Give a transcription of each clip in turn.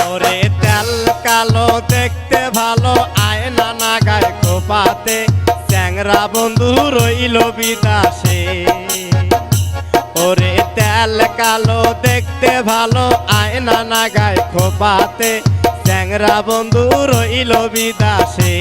ওরে তেল কালো দেখতে ভালো আয়না না গায়ে খোপাতে চ্যাংরা বন্ধু রইল বিদাসে। ওরে তেল কালো দেখতে ভালো আয়না না গায়ে খোপাতে চ্যাংরা বন্ধু রইল বিদাসে।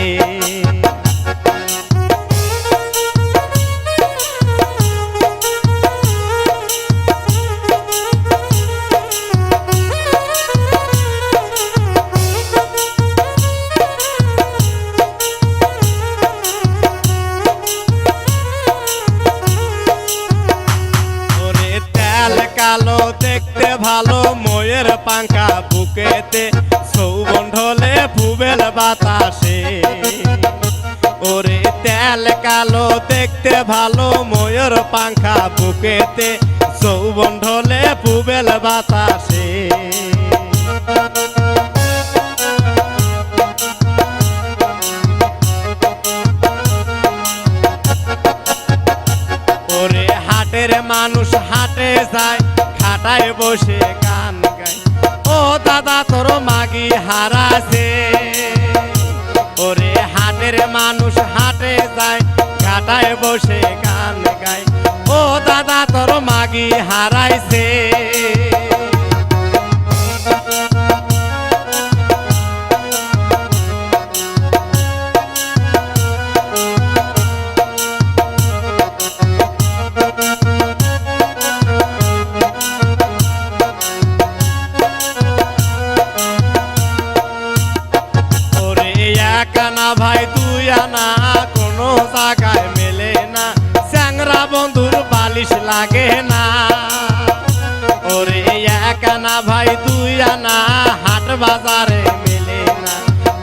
কালো দেখতে ভালো ময়ের পাঙ্খা বুকেতে যৌবন ঢলে ফুবেল বাতাসে। ওরে তেল কালো দেখতে ভালো ময়ের পাঙ্খা বুকেতে যৌবন ঢলে ফুবেল বাতাসে। ওরে হাটের মানুষ হাটে যায় খাটায় বসে গান গায় ও দাদা তোর মাগি হারাছে। ওরে হাটের মানুষ হাটে যায় খাটায় বসে গান গায় ও দাদা তোর মাগি হারাইছে। কানা ভাই তুই আনা কোনো জায়গায় মেলে না চ্যাংরা বন্ধুর বালিশ লাগে না। ওরে কানা ভাই তুই আনা হাট বাজারে মেলে না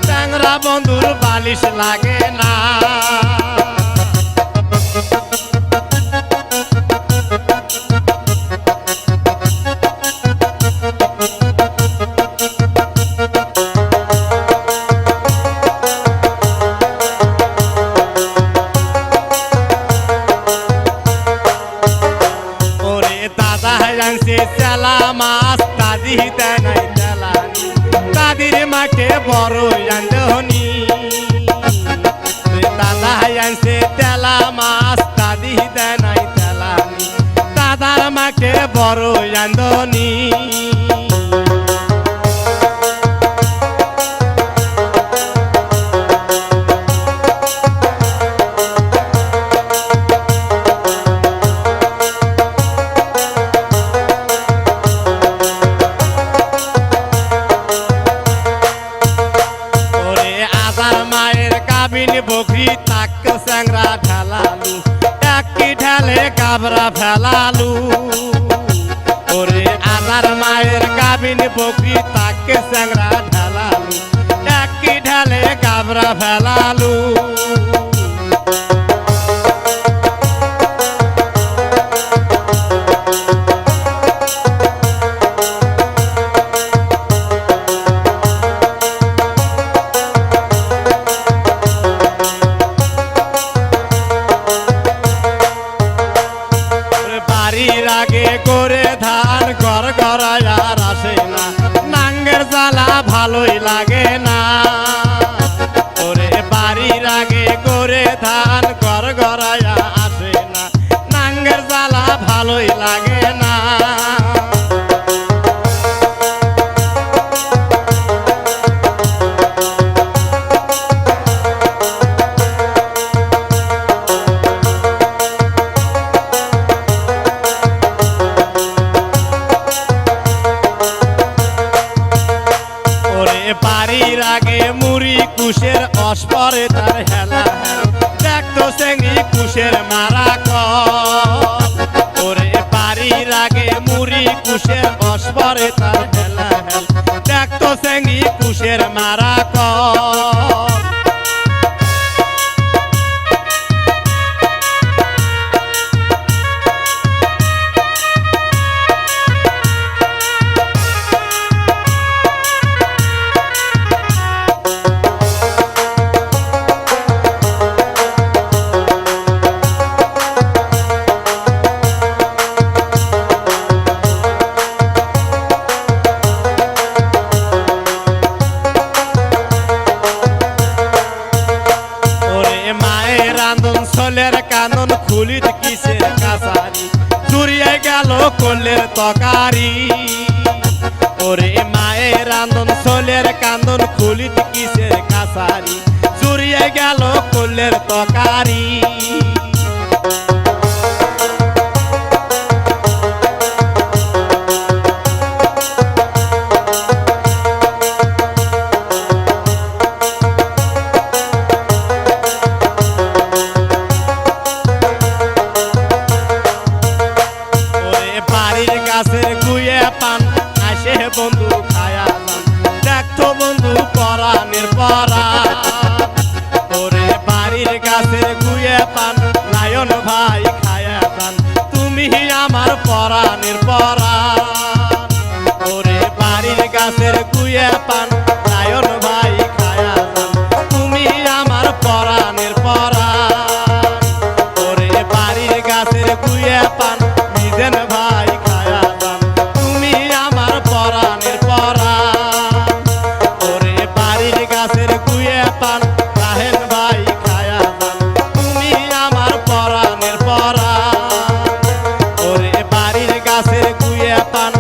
চ্যাংরা বন্ধুর বালিশ লাগে না। চেলা মাছ দাদি দেয় নাই তেলানি দাদির মাকে বড় আন্দনি। দাদা আনছে তেলা মাছ দাদি দেয় নাই তেলানি দাদার মাকে বড় আন্দনি। বকরি তাক চ্যাংরা ঢালালু একটি ঢালে কাবরা ফেলালু। ওরে আদার মায়ের গাবিন বকরি তাক চ্যাংরা ঢালালু একটি ঢালে কাবরা ফেলালু। আগে করে ধান ঘর ঘরায় আর আসে না নাঙ্গের জ্বালা ভালোই লাগে না। ওরে বাড়ির আগে করে ধান ঘর ঘরায় আসে না নাঙ্গের জ্বালা ভালোই লাগে না। বাড়ির আগে মুড়ি কুশের অস্পরে তার হেলা দেখতো চেঙ্গি কুশের মারা কল। ওরে বাড়ির আগে মুড়ি কুশের অস্পরে তার হেলা দেখতো চেঙ্গি কুশের মারা কল। ওরে মায়ের রান্ধন সোলের কান্দন খুলিত কিসের কাছারি জুড়িয়ে গেল কোলের তকারি গাছের গুয়ে পান আসে বন্ধু খায়া যান দেখতো বন্ধু পরাণের পরাণ ওরে বাড়ির গাছের গুয়ে পান লায়ন ভাই খায়া যান তুমি আমার পরাণের পরাণ ওরে বাড়ির গাছের গুয়ে পান লায়ন ভাই খায়া যান তুমি আমার পরাণের পরাণ ওরে বাড়ির গাছের গুয়ে পান নিজেন ভাই গাছের গুয়ে পান রাহেন ভাই খায়া যান তুমি আমার পরাণের পরাণ ওরে বাড়ির গাছের গুয়ে পান